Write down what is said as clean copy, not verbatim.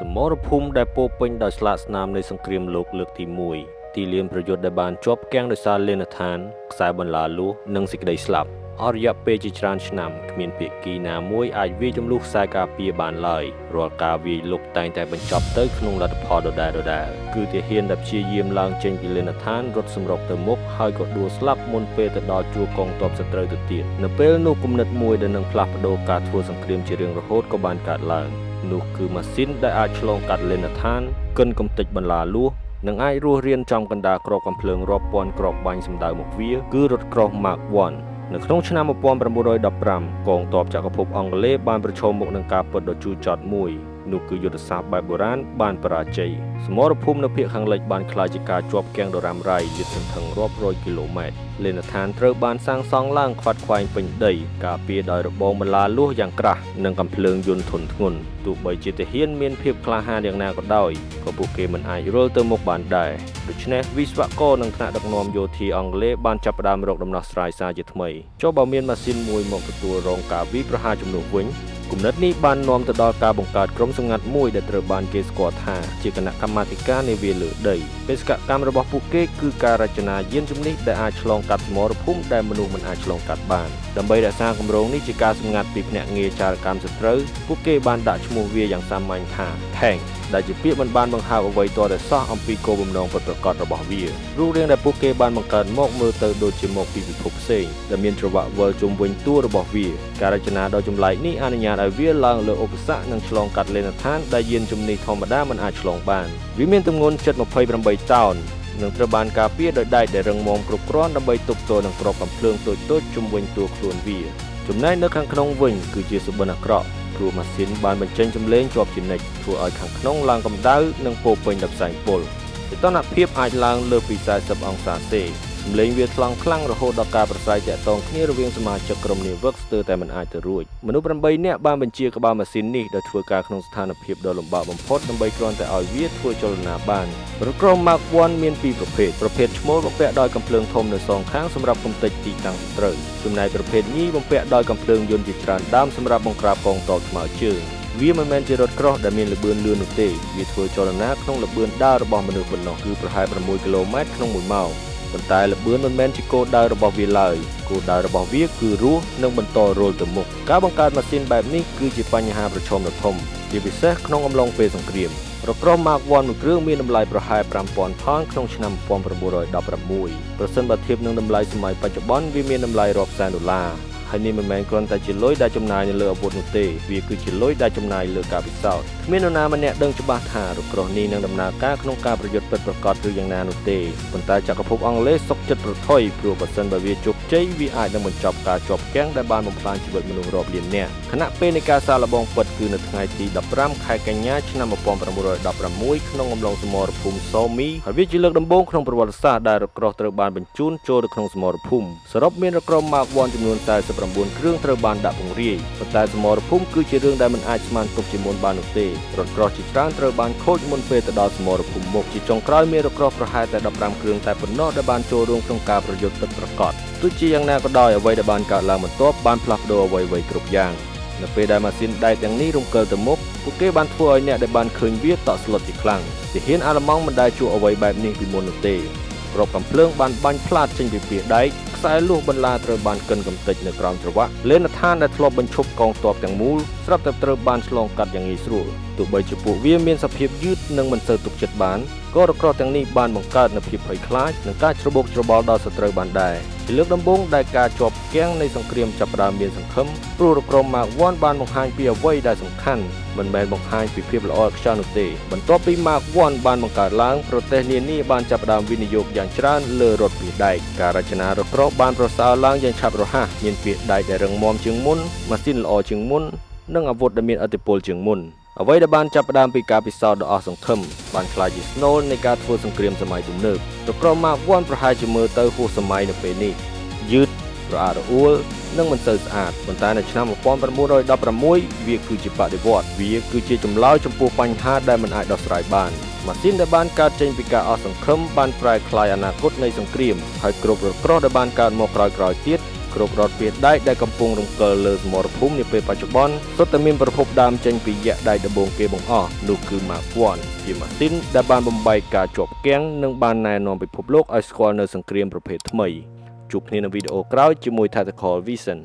សមរភូមិដែលពោពេញដោយស្លាកស្នាមនៃសង្គ្រាមលោកលើកទី1ទីលានប្រយុទ្ធដែលបានជាប់គាំងដោយសារលេនដ្ឋានខ្សែបន្លាលួសនិងសេចក្តីស្លាប់អស់រយៈពេលជាច្រើនឆ្នាំគ្មានភាគីណាមួយអាចវាយចំនួនខ្សែការពារបានឡើយរាល់ការវាយលុកតែងតែបញ្ចប់ទៅក្នុងលទ្ធផលដដែលៗគឺទាហានដែលព្យាយាមឡើងចេញពីលេនដ្ឋានរត់សម្រុកទៅមុខហើយក៏ដួលស្លាប់មុនពេលទៅដល់ជួរកងទ័ពសត្រូវទៅទៀតនៅពេលនោះគំនិតមួយដែលនឹងផ្លាស់ប្ដូរការធ្វើសង្គ្រាមជារៀងរហូតក៏បានកើតឡើងនោះគឺម៉ាស៊ីនដែលអាចឆ្លងកាត់លេនដ្ឋានកិនកំទេចបន្លាលួសនិងអាចរស់រានចំកណ្ដាលក្របកាំភ្លើងរាប់ពាន់គ្រាប់បាញ់សម្ដៅមកវាគឺរថក្រោះ Mark I នៅក្នុងឆ្នាំ1915កងទ័ពចក្រភពអង់គ្លេសបានប្រឈមមុខនឹងការពិតដ៏ជូរចត់មួយនោះគឺយុទ្ធសាស្ត្របែបបុរាណបានបរាជ័យសមរភូមិនៅភាគខាងលិចបានក្លាយជាការជាប់គាំងដ៏រ៉ាំរ៉ៃលាតសន្ធឹងរាប់រយគីឡូម៉ែត្រលេនដ្ឋានត្រូវបានសាងសង់ឡើងខ្វាត់ខ្វែងពេញដីការពារដោយរបងបន្លាលួសយ៉ាងក្រាស់និងកាំភ្លើងយន្តធន់ធ្ងន់ទោះបីជាទាហានមានភាពក្លាហានយ៉ាងណាក៏ដោយក៏ពួកគេមិនអាចរុលទៅមុខបានដែរដូច្នេះវិស្វករនិងថ្នាក់ដឹកនាំយោធាអង់គ្លេសបានចាប់ផ្ដើមរកដំណោះស្រាយសារជាថ្មីចុះបើមានម៉ាស៊ីនមួយមកទទួលរងការវាយប្រហារជំនួសវិញគំនិតនេះបាននាំទៅដល់ការបង្កើតក្រុមសម្ងាត់មួយដែលត្រូវបានគេស្គាល់ថាជាគណៈកម្មាធិការនាវាលើដីបេសកកម្មរបស់ពួកគេគឺការរចនាយានជំនិះដែលអាចឆ្លងកាត់សមរភូមិដែលមនុស្សមិនអាចឆ្លងកាត់បានដើម្បីរក្សាគម្រោងនេះជាការសម្ងាត់ពីភ្នាក់ងារចារកម្មសត្រូវពួកគេបានដាក់ឈ្មោះវាយ៉ាងសាមញ្ញថា Tank ដែលជាពាក្យមិនបានបង្ហើបអ្វីទាល់តែសោះអំពីគោលបំណងពិតប្រាកដរបស់វារូបរាងដែលពួកគេបានបង្កើតមកមើលទៅដូចជាមកពីពិភពផ្សេងដែលមានច្រវាក់វិលជុំវិញតួរបស់វាការរចនាដ៏ចម្លែកនេះអនុញ្ញាតឲ្យវាឡើងលើឧបសគ្គនិងឆ្លងកាត់លេនដ្ឋានដែលយានជំនិះធម្មតាមិនអាចឆ្លងបានវាមានទម្ងន់ជិត28តោននិងត្រូវបានការពារដោយដែកដែលរឹងមាំគ្រប់គ្រាន់ដើម្បីទប់ទល់នឹងគ្រាប់កាំភ្លើងតូចៗជុំវិញតួខ្លួនវាចំណែកនៅខាងក្នុងវិញគឺជាសុបិនអាក្រក់ព្រោះម៉ាស៊ីនបានបញ្ចេញសម្លេងជាប់ជានិច្ចធ្វើឲ្យខាងក្នុងឡើងកម្ដៅនិងពោពេញដោយផ្សែងពុលសីតុណ្ហភាពអាចឡើងលើសពី40អង្សាសេសម្លេងវាថ្លង់ខ្លាំងរហូតដល់ការប្រស្រ័យទាក់ទងគ្នារវាងសមាជិកក្រុមនាវិកស្ទើរតែមិនអាចទៅរួចមនុស្ស8នាក់បានបញ្ជាក្បាលម៉ាស៊ីននេះដោយធ្វើការក្នុងស្ថានភាពដ៏លំបាកបំផុតដើម្បីគ្រាន់តែឲ្យវាធ្វើចលនាបានរថក្រោះ Mark I មានពីរប្រភេទឈ្មោលបំពាក់ដោយកាំភ្លើងធំនៅសងខាងសម្រាប់កំទេចទីតាំងសត្រូវចំណែកប្រភេទញីបំពាក់ដោយកាំភ្លើងយន្តជាច្រើនដើមសម្រាប់បង្ក្រាបកងទ័ពថ្មើរជើងវាមិនមែនជារថក្រោះដែលមានល្បឿនលឿននោះទេវាធ្វើចលនាក្នុងល្បឿនដើររបស់មនុស្សប៉ុណ្ណោះគឺប្រហែល6គីឡូម៉ែត្រក្នុង1ម៉ោងប៉ុន្តែល្បឿនមិនមែនជាគោលដៅរបស់វាឡើយគោលដៅរបស់វាគឺរស់និងបន្តរលទៅមុខការបង្កើតម៉ាស៊ីនបែបនេះគឺជាបញ្ហាប្រឈមដ៏ធំជាពិសេសក្នុងអំឡុងពេលសង្គ្រាមរថក្រោះ Mark I មួយគ្រឿងមានតម្លៃប្រហែល 5,000 ផោនក្នុងឆ្នាំ1916ប្រសិនបើធៀបនឹងតម្លៃសម័យបច្ចុប្បន្នវាមានតម្លៃរាប់សែនដុល្លារហើយនេះមិនមែនគ្រាន់តែជាលុយដែលចំណាយនៅលើអាវុធនោះទេវាគឺជាលុយដែលចំណាយលើការពិសោធន៍គ្មាននរណាម្នាក់ដឹងច្បាស់ថារថក្រោះនេះនឹងដំណើរការក្នុងការប្រយុទ្ធពិតប្រាកដឬយ៉ាងណានោះទេប៉ុន្តែចក្រភពអង់គ្លេសសុខចិត្តប្រថុយព្រោះបើសិនបើវាជោគជ័យវាអាចនឹងបញ្ចប់ការជាប់គាំងដែលបានបំផ្លាញជីវិតមនុស្សរាប់លាននាក់ខណៈពេលនៃការសាកល្បងពិតគឺនៅថ្ងៃទី15ខែកញ្ញាឆ្នាំ1916ក្នុងអំឡុងសមរភូមិសូមីហើយវាជាលើកដំបូងក្នុងប្រវត្តិសាស្ត្រដែលរថក្រោះត្រូវបានបញ្ជូនចូលទៅក្នុងសមរភូមិសរុបមានរថក្រោះ Mark I ចំនួន49គ្រឿងត្រូវបានដាក់ពង្រាយប៉ុន្តែសមរភូមិគឺជារឿងដែលមិនអាចស្មានទុកជាមុនបាននោះទេរថក្រោះជាច្រើនត្រូវបានខូចមុនពេលទៅដល់សមរភូមិមុខជាចុងក្រោយមានរថក្រោះប្រហែលតែ15គ្រឿងតែប៉ុណ្ណោះដែលបានចូលរួមក្នុងការប្រយុទ្ធពិតប្រាកដទោះជាយ៉ាងណាក៏ដោយអ្វីដែលបានកើតឡើងបន្ទាប់បានផ្លាស់ប្ដូរអ្វីៗគ្រប់យ៉ាងនៅពេលដែលម៉ាស៊ីនដែកទាំងនេះរំកិលទៅមុខពួកគេបានធ្វើឲ្យអ្នកដែលបានឃើញវាតក់ស្លុតជាខ្លាំងទាហានអាល្លឺម៉ង់មិនដែលជួបអ្វីបែបនេះពីមុននោះទេគ្រាប់កាំភ្លើងបានបាញ់ផ្លាតចេញពីពាដែកខ្សែលួសបន្លាត្រូវបានកិនកំទេចនៅក្រោមច្រវាក់លេនដ្ឋានដែលធ្លាប់បញ្ឈប់កងទ័ពទាំងមូលស្រាប់តែត្រូវបានឆ្លងកាត់យ៉ាងងាយស្រួលទោះបីជាពួកវាមានសភាពយឺតនិងមិនសូវទុកចិត្តបានក៏រថក្រោះទាំងនេះបានបង្កើតនូវភាពភ័យខ្លាចនិងការច្របូកច្របល់ដល់សត្រូវបានដែរជាលើកដំបូងដែលការជាប់គាំងនៃសង្គ្រាមចាប់ផ្ដើមមានសង្ឃឹមព្រោះរថក្រោះ Mark I បានបង្ហាញពីអ្វីដែលសំខាន់មិនមែនបង្ហាញពីភាពល្អឥតខ្ចោះនោះទេបន្ទាប់ពី Mark I បានបង្កើតឡើងប្រទេសនានាបានចាប់ផ្ដើមវិនិយោគយ៉ាងច្រើនលើរថពាដែកការរចនារថក្រោះបានប្រសើរឡើងយ៉ាងឆាប់រហ័សមានពាដែកដែលរឹងមាំជាងមុនម៉ាស៊ីនល្អជាងមុននិងអាវុធដែលមានឥទ្ធិពលជាងមុនអ្វីដែលបានចាប់ផ្ដើមពីការពិសោធន៍ដ៏អស់សង្ឃឹមបានក្លាយជាស្នូលនៃការធ្វើសង្គ្រាមសម័យទំនើបរថក្រោះ Mark I ប្រហែលជាមើលទៅហួសសម័យនៅពេលនេះយឺតរអាក់រអួលនិងមិនសូវស្អាតប៉ុន្តែនៅឆ្នាំ1916វាគឺជាបដិវត្តន៍វាគឺជាចម្លើយចំពោះបញ្ហាដែលមិនអាចដោះស្រាយបានម៉ាស៊ីនដែលបានកើតចេញពីការអស់សង្ឃឹមបានប្រែក្លាយអនាគតនៃសង្គ្រាមហើយគ្រប់រថក្រោះដែលបានកើតមកក្រោយៗទៀត គ្រប់រដ្ឋពាដៃដែលកំពុងរំកិលលើសមរភូមិនាពេលបច្ចុប្បន្នសុទ្ធតែមានប្រភពដើមចេញពីយក្សដៃដំបូងគេបង្អស់នោះគឺ Mark I ជាម៉ាស៊ីនដែលបានបំបែកការជាប់គាំងនិងបានណែនាំពិភពលោកឲ្យស្គាល់នូវសង្គ្រាមប្រភេទថ្មីជួបគ្នានៅវីដេអូក្រោយជាមួយ Tactical Vision